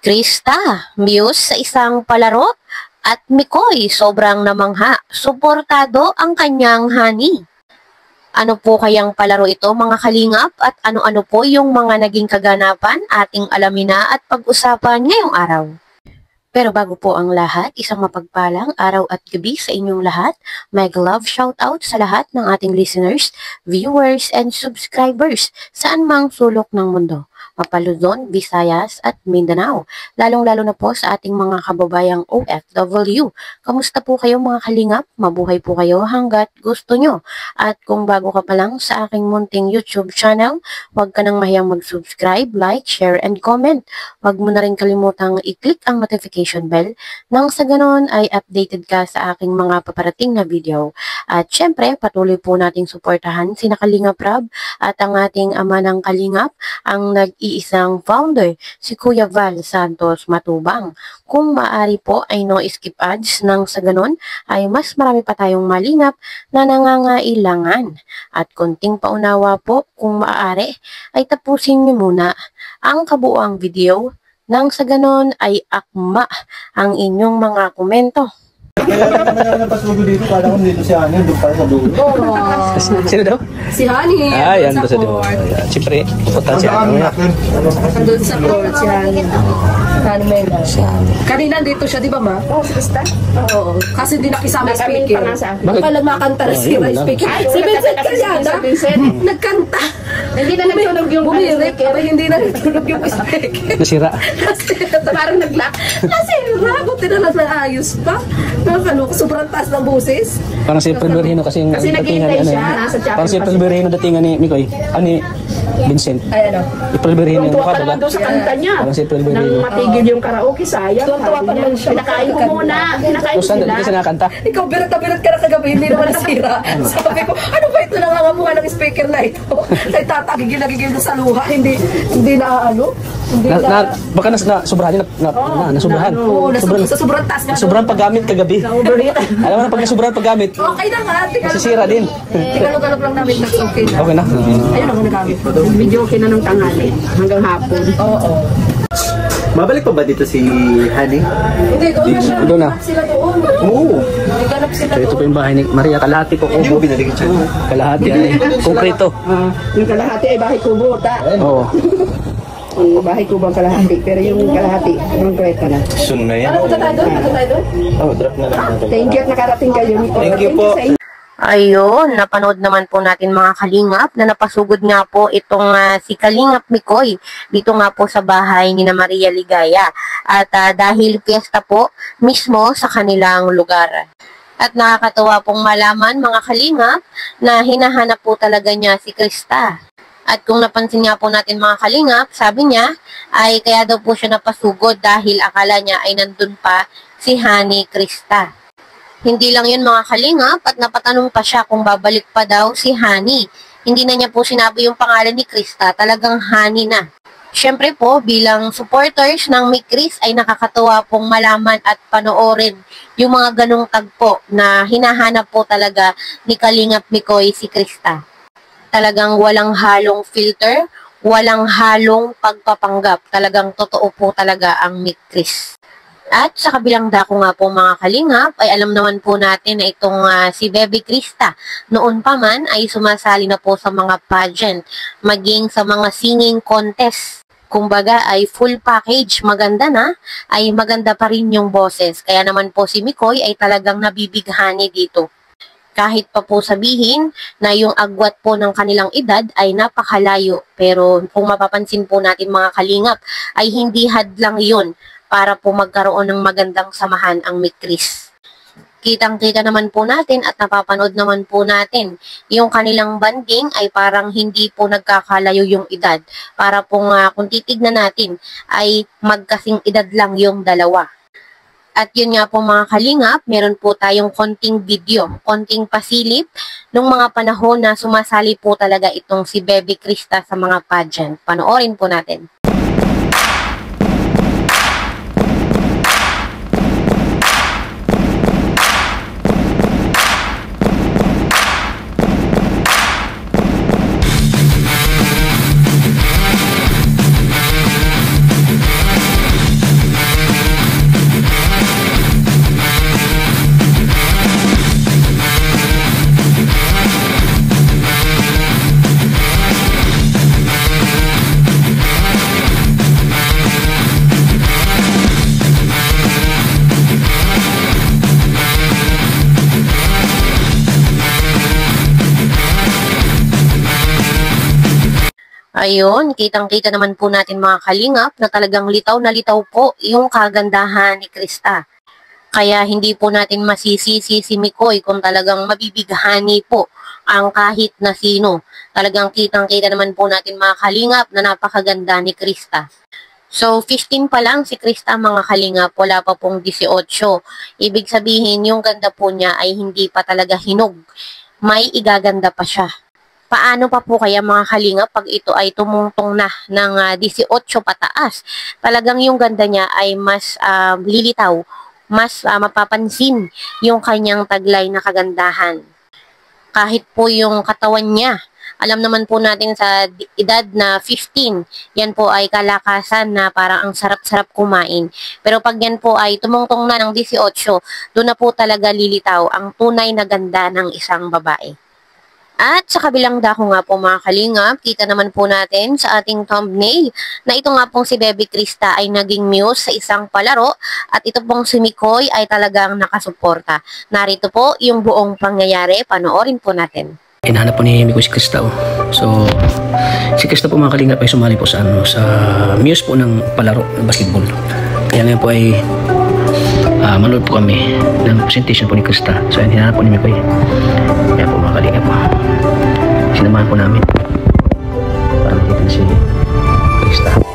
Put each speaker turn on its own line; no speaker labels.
Krista, muse sa isang palaro at Mikoy sobrang namangha. Suportado ang kanyang honey. Ano po kayang palaro ito mga kalingap at ano-ano po yung mga naging kaganapan ating alamin na at pag-usapan ngayong araw. Pero bago po ang lahat, isang mapagpalang araw at gabi sa inyong lahat. Mega love shoutout sa lahat ng ating listeners, viewers, and subscribers saan mang sulok ng mundo. Mapaluzon, Visayas at Mindanao. Lalong-lalo na po sa ating mga kababayang OFW. Kamusta po kayo mga kalingap? Mabuhay po kayo hanggat gusto nyo. At kung bago ka pa lang sa aking munting YouTube channel, huwag ka nang mahiyang mag-subscribe, like, share, and comment. Huwag mo na rin kalimutang i-click ang notification bell nang sa ganon ay updated ka sa aking mga paparating na video. At syempre, patuloy po nating suportahan sina Kalingap Rab at ang ating ama ng Kalingap, ang nag-iisang founder, si Kuya Val Santos Matubang. Kung maaari po ay no skip ads nang sa ganon ay mas marami pa tayong malingap na nangangailangan. At konting paunawa po kung maaari ay tapusin niyo muna ang kabuuang video nang sa ganon ay akma ang inyong mga komento.
Kaya napasugo dito, kala ko dito si Hani, doon pala sa dulo.
Sino daw?
Si Hani.
Yan ba sa dulo? Siyempre, pupunta si Hani.
Doon sa court, si Hani. Hani Mela. Kanina dito siya, di ba ma? Oo, si Krista. Oo, kasi hindi nakisama yung speaker. Baka lang makanta na sila yung speaker. Si Vincent Caliana, nagkanta. Hindi na nagtunog yung speaker. Hindi na nagtunog yung speaker.
Nasira.
Parang nag-lock. Nasira. Buti na lang naayos pa. Nakakaloka, sobrang taas ng busis.
Parang si April Berhino kasi datingan ni parang si April Berhino datingan ni Mikoy. Ani Vincent.
Ay ano?
April Berhino.
Tuwa pa naman doon sa kanta niya.
Parang si April Berhino.
Nang matigil yung karaoke, sayang.
Tuwa pa naman siya.
Pinakain ko muna. Pinakain ko
Saan
sila.
kasi nakanta?
Ikaw, birat na birat ka na kagabi, hindi naman nasira. Sabi ko, ano ba ito nangangamuha ng speaker na ito? Ay tatagigil-nagigil na sa luha. Hindi na ano? Hindi na...
Baka nasubrahan nasubrahan.
Oo, sa sobrang taas niya.
Sobrang paggamit kagabi. Alam mo na pag sobrang paggamit.
Okay na nga.
Masisira din.
Tigalog-galog lang namin. That's okay na.
Okay na.
Ayun ang nagamit ko.
Video okay na nung tanghali. Hanggang hapon.
Oo.
Mabalik pa ba dito si Hani?
Hindi, doon na siya.
Doon na.
Sila doon.
Oo.
Naghanap sila
So, ito po
doon.
yung bahay ni Maria. Kalahati ko.
Hindi mo binalik siya.
Kalahati ay konkreto.
Yung kalahati ay bahay kubo.
Oo.
Yung bahay kubo ang kalahati. Pero yung kalahati, konkreto na.
Soon na yan.
Ano, punta tayo doon? Punta tayo doon?
Oh, drop na lang natin.
Thank you at nakarating kayo.
Thank you po.
Ayun, napanood naman po natin mga kalingap na napasugod nga po itong si Kalingap Mikoy dito nga po sa bahay ni na Maria Ligaya. At dahil fiesta po mismo sa kanilang lugar. At nakakatuwa pong malaman mga kalingap na hinahanap po talaga niya si Krista. At kung napansin nga po natin mga kalingap, sabi niya ay kaya daw po siya napasugod dahil akala niya ay nandun pa si Hani Krista. Hindi lang yun mga kalingap at napatanong pa siya kung babalik pa daw si Hani. Hindi na niya po sinabi yung pangalan ni Krista, talagang Hani na. Siyempre po, bilang supporters ng Mick Chris ay nakakatuwa pong malaman at panoorin yung mga ganong tagpo na hinahanap po talaga ni Kalingap Mikoy si Krista. Talagang walang halong filter, walang halong pagpapanggap. Talagang totoo po talaga ang Mick Chris. At sa kabilang dako nga po mga kalingap, ay alam naman po natin na itong si Bebe Krista noon pa man ay sumasali na po sa mga pageant, maging sa mga singing contest. Kumbaga ay full package, maganda na, ay maganda pa rin yung boses. Kaya naman po si Mikoy ay talagang nabibighani dito. Kahit pa po sabihin na yung agwat po ng kanilang edad ay napakalayo. Pero kung mapapansin po natin mga kalingap, ay hindi hadlang yun para po magkaroon ng magandang samahan ang Mick Chris. Kitang-kita naman po natin at napapanood naman po natin. Yung kanilang banding ay parang hindi po nagkakalayo yung edad. Para po kung titignan natin ay magkasing edad lang yung dalawa. At yun nga po mga kalingap, meron po tayong konting video, konting pasilip nung mga panahon na sumasali po talaga itong si Bebe Krista sa mga pageant. Panoorin po natin. ayun, kitang-kita naman po natin mga kalingap na talagang litaw na litaw po yung kagandahan ni Krista. Kaya hindi po natin masisisi si Mikoy kung talagang mabibighani po ang kahit na sino. Talagang kitang-kita naman po natin mga kalingap na napakaganda ni Krista. So, 15 pa lang si Krista mga kalingap, wala pa pong 18. Ibig sabihin, yung ganda po niya ay hindi pa talaga hinog. May igaganda pa siya. Paano pa po kaya mga kalingap pag ito ay tumungtong na ng 18 pataas? Talagang yung ganda niya ay mas lilitaw, mas mapapansin yung kanyang taglay na kagandahan. Kahit po yung katawan niya, alam naman po natin sa edad na 15, yan po ay kalakasan na parang ang sarap-sarap kumain. Pero pag yan po ay tumungtong na ng 18, doon na po talaga lilitaw ang tunay na ganda ng isang babae. At sa kabilang dako nga po mga kalingap, kita naman po natin sa ating thumbnail na ito nga pong si Baby Krista ay naging muse sa isang palaro at ito pong si Mikoy ay talagang nakasuporta. Narito po yung buong pangyayari, panoorin po natin.
Hinahanap po ni Mikoy si Krista. So, si Krista po mga kalingap ay sumali po sa muse po ng palaro ng basketball. Kaya ngayon po ay manood po kami ng presentation po ni Krista. So, hinahanap po ni Mikoy. Kaya po mga kalingap po. Sinamahan po namin para makita si Krista.